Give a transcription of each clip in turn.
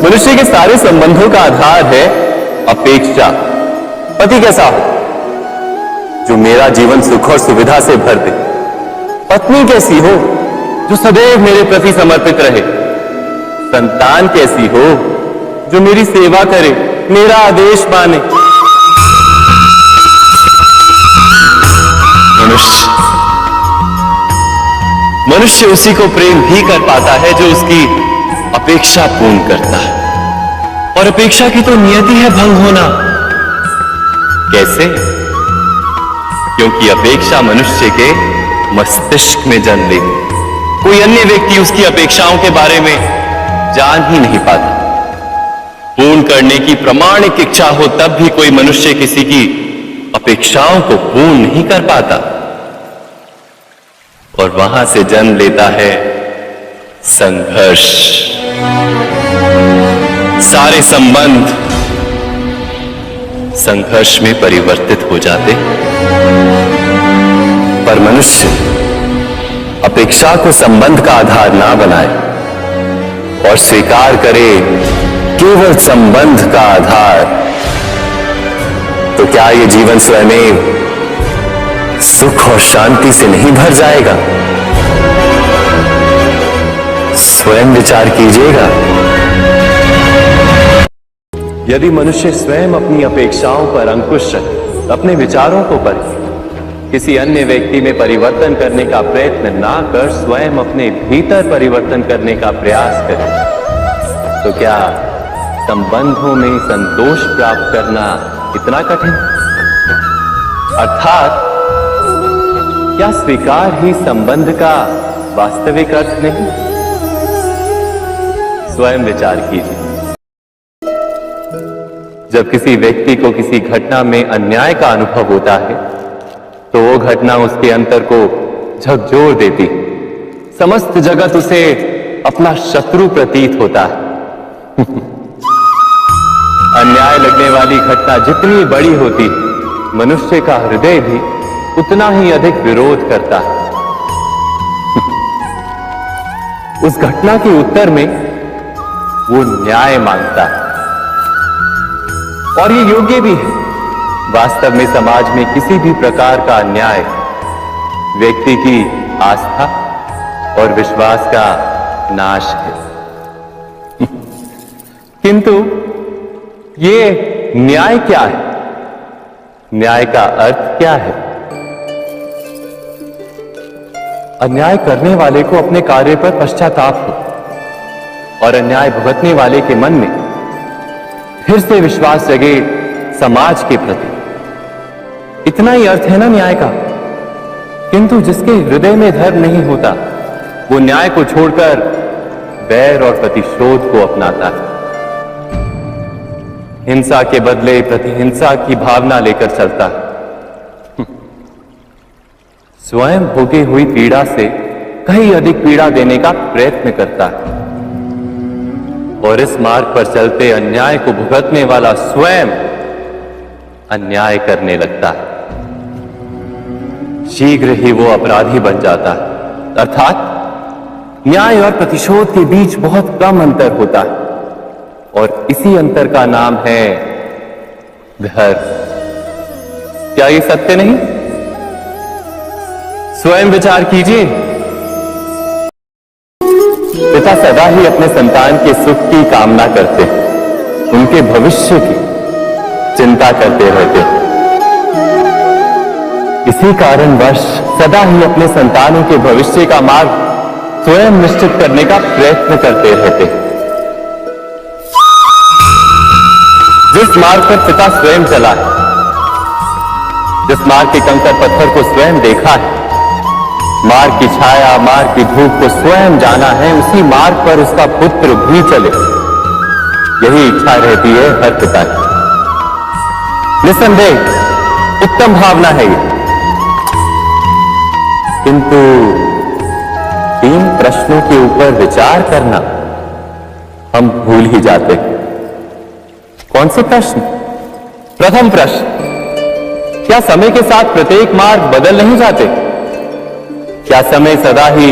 मनुष्य के सारे संबंधों का आधार है अपेक्षा। पति कैसा हो जो मेरा जीवन सुख और सुविधा से भर दे। पत्नी कैसी हो जो सदैव मेरे प्रति समर्पित रहे। संतान कैसी हो जो मेरी सेवा करे, मेरा आदेश माने। मनुष्य उसी को प्रेम भी कर पाता है जो उसकी अपेक्षा पूर्ण करता है। और अपेक्षा की तो नियति है भंग होना। कैसे? क्योंकि अपेक्षा मनुष्य के मस्तिष्क में जन्म लेती। कोई अन्य व्यक्ति उसकी अपेक्षाओं के बारे में जान ही नहीं पाता। पूर्ण करने की प्रामाणिक इच्छा हो तब भी कोई मनुष्य किसी की अपेक्षाओं को पूर्ण नहीं कर पाता। और वहां से जन्म लेता है संघर्ष। सारे संबंध संघर्ष में परिवर्तित हो जाते। पर मनुष्य अपेक्षा को संबंध का आधार ना बनाए और स्वीकार करे केवल संबंध का आधार, तो क्या ये जीवन स्वयं सुख और शांति से नहीं भर जाएगा? स्वयं विचार कीजिएगा। यदि मनुष्य स्वयं अपनी अपेक्षाओं पर अंकुश रखे, अपने विचारों को परखे, किसी अन्य व्यक्ति में परिवर्तन करने का प्रयत्न ना कर स्वयं अपने भीतर परिवर्तन करने का प्रयास करे, तो क्या संबंधों में संतोष प्राप्त करना इतना कठिन? अर्थात क्या स्वीकार ही संबंध का वास्तविक अर्थ नहीं? स्वयं विचार कीजिए। जब किसी व्यक्ति को किसी घटना में अन्याय का अनुभव होता है तो वो घटना उसके अंतर को झकझोर देती। समस्त जगत उसे अपना शत्रु प्रतीत होता है। अन्याय लगने वाली घटना जितनी बड़ी होती, मनुष्य का हृदय भी उतना ही अधिक विरोध करता है। उस घटना के उत्तर में वो न्याय मांगता है और ये योग्य भी है। वास्तव में समाज में किसी भी प्रकार का अन्याय व्यक्ति की आस्था और विश्वास का नाश है। किंतु ये न्याय क्या है? न्याय का अर्थ क्या है? अन्याय करने वाले को अपने कार्य पर पश्चाताप हो और अन्याय भुगतने वाले के मन में फिर से विश्वास जगे समाज के प्रति। इतना ही अर्थ है ना न्याय का। किंतु जिसके हृदय में धर्म नहीं होता, वो न्याय को छोड़कर बैर और प्रतिशोध को अपनाता है। हिंसा के बदले प्रतिहिंसा की भावना लेकर चलता है। स्वयं भोगी हुई पीड़ा से कहीं अधिक पीड़ा देने का प्रयत्न करता है। और इस मार्ग पर चलते अन्याय को भुगतने वाला स्वयं अन्याय करने लगता है। शीघ्र ही वो अपराधी बन जाता है। अर्थात न्याय और प्रतिशोध के बीच बहुत कम अंतर होता है और इसी अंतर का नाम है धर्म। क्या ये सत्य नहीं? स्वयं विचार कीजिए। पिता सदा ही अपने संतान के सुख की कामना करते, उनके भविष्य की चिंता करते रहते। इसी कारणवश सदा ही अपने संतानों के भविष्य का मार्ग स्वयं निश्चित करने का प्रयत्न करते रहते। जिस मार्ग पर पिता स्वयं चला है, जिस मार्ग के कंकर पत्थर को स्वयं देखा है, मार्ग की छाया, मार्ग की धूप को स्वयं जाना है, उसी मार्ग पर उसका पुत्र भी चले। यही इच्छा रहती है हर पिता की। निसंदेह उत्तम भावना है ये। किंतु 3 प्रश्नों के ऊपर विचार करना हम भूल ही जाते हैं। कौन से प्रश्न? प्रथम प्रश्न, क्या समय के साथ प्रत्येक मार्ग बदल नहीं जाते? क्या समय सदा ही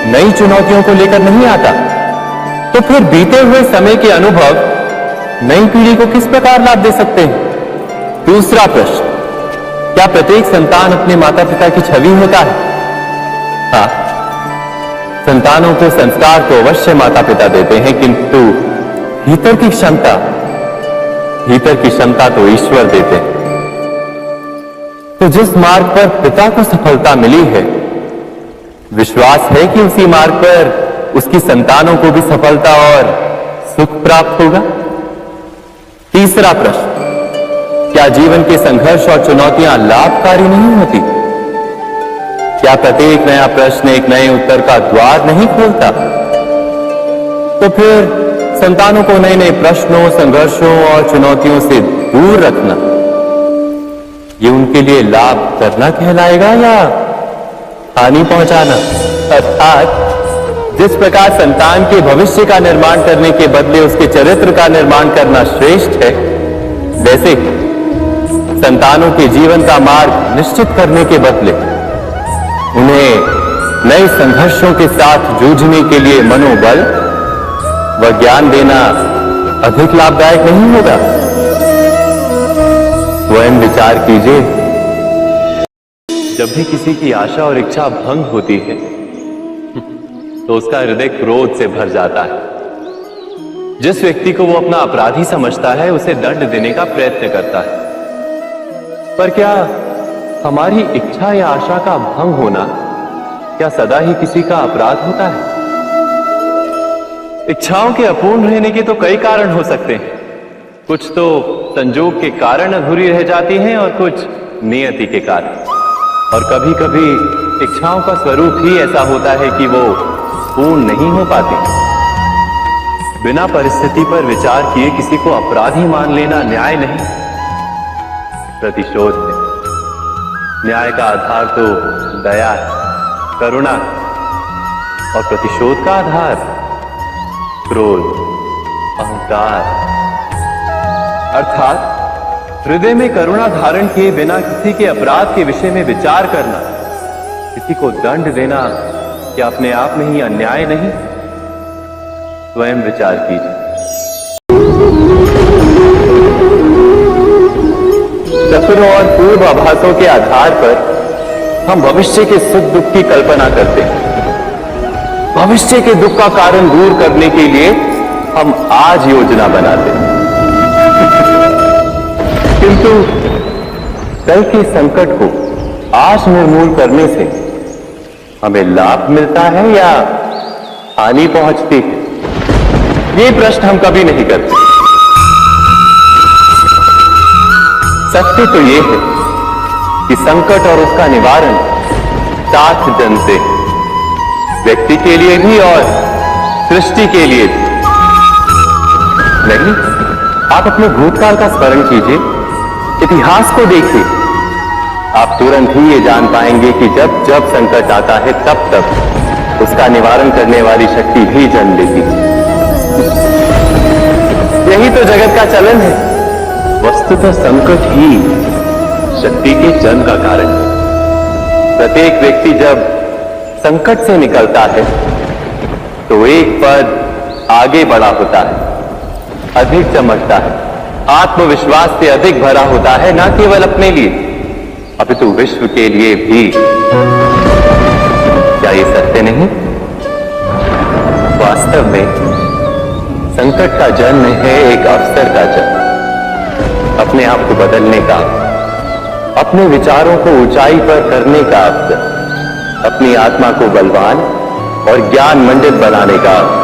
नई चुनौतियों को लेकर नहीं आता, तो फिर बीते हुए समय के अनुभव नई पीढ़ी को किस प्रकार लाभ दे सकते हैं? दूसरा प्रश्न, क्या प्रत्येक संतान अपने माता पिता की छवि होता है? हाँ, संतानों को संस्कार तो अवश्य माता पिता देते हैं, किंतु भीतर की क्षमता तो ईश्वर देते हैं। तो जिस मार्ग पर पिता को सफलता मिली है, विश्वास है कि उसी मार्ग पर उसकी संतानों को भी सफलता और सुख प्राप्त होगा। तीसरा प्रश्न, क्या जीवन के संघर्ष और चुनौतियां लाभकारी नहीं होती? क्या प्रत्येक नया प्रश्न एक नए उत्तर का द्वार नहीं खोलता? तो फिर संतानों को नए नए प्रश्नों, संघर्षों और चुनौतियों से दूर रखना, ये उनके लिए लाभ करना कहलाएगा या हानि पहुंचाना? अर्थात जिस प्रकार संतान के भविष्य का निर्माण करने के बदले उसके चरित्र का निर्माण करना श्रेष्ठ है, वैसे संतानों के जीवन का मार्ग निश्चित करने के बदले उन्हें नए संघर्षों के साथ जूझने के लिए मनोबल व ज्ञान देना अधिक लाभदायक नहीं होगा? स्वयं विचार कीजिए। जब भी किसी की आशा और इच्छा भंग होती है तो उसका हृदय क्रोध से भर जाता है। जिस व्यक्ति को वो अपना अपराधी समझता है, उसे दंड देने का प्रयत्न करता है। पर क्या हमारी इच्छा या आशा का भंग होना क्या सदा ही किसी का अपराध होता है? इच्छाओं के अपूर्ण रहने के तो कई कारण हो सकते हैं। कुछ तो संजोग के कारण अधूरी रह जाती हैं और कुछ नियति के कारण। और कभी कभी इच्छाओं का स्वरूप ही ऐसा होता है कि वो पूर्ण नहीं हो पाती। बिना परिस्थिति पर विचार किए किसी को अपराधी मान लेना न्याय नहीं, प्रतिशोध है। न्याय का आधार तो दया है, करुणा, और प्रतिशोध का आधार क्रोध, अहंकार। अर्थात हृदय में करुणा धारण किए बिना किसी के अपराध के विषय में विचार करना, किसी को दंड देना, क्या अपने आप में ही अन्याय नहीं? स्वयं विचार कीजिए। सपनों और पूर्वाभासों के आधार पर हम भविष्य के सुख दुख की कल्पना करते हैं। भविष्य के दुख का कारण दूर करने के लिए हम आज योजना बनाते हैं, किंतु कल के संकट को आज निर्मूल करने से हमें लाभ मिलता है या हानि पहुंचती है? ये प्रश्न हम कभी नहीं करते। सत्य तो ये है कि संकट और उसका निवारण साथ जन से, व्यक्ति के लिए भी और सृष्टि के लिए भी। नहीं, आप अपने भूतकाल का स्मरण कीजिए, इतिहास को देखिए। आप तुरंत ही ये जान पाएंगे कि जब जब संकट आता है तब तब उसका निवारण करने वाली शक्ति भी जन्म लेती है। यही तो जगत का चलन है। वस्तुतः संकट ही शक्ति के जन्म का कारण है। प्रत्येक व्यक्ति जब संकट से निकलता है तो एक पद आगे बढ़ा होता है, अधिक चमकता है, आत्मविश्वास से अधिक भरा होता है, न केवल अपने लिए अपितु विश्व के लिए भी। क्या ये सत्य नहीं? वास्तव में संकट का जन्म है एक अवसर का जन्म, अपने आप को बदलने का, अपने विचारों को ऊंचाई पर करने का अवसर, अपनी आत्मा को बलवान और ज्ञान मंडित बनाने का अवसर।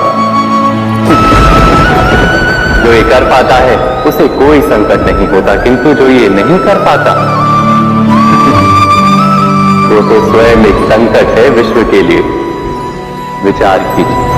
जो ये कर पाता है उसे कोई संकट नहीं होता, किंतु जो ये नहीं कर पाता वो तो स्वयं एक संकट है विश्व के लिए। विचार कीजिए।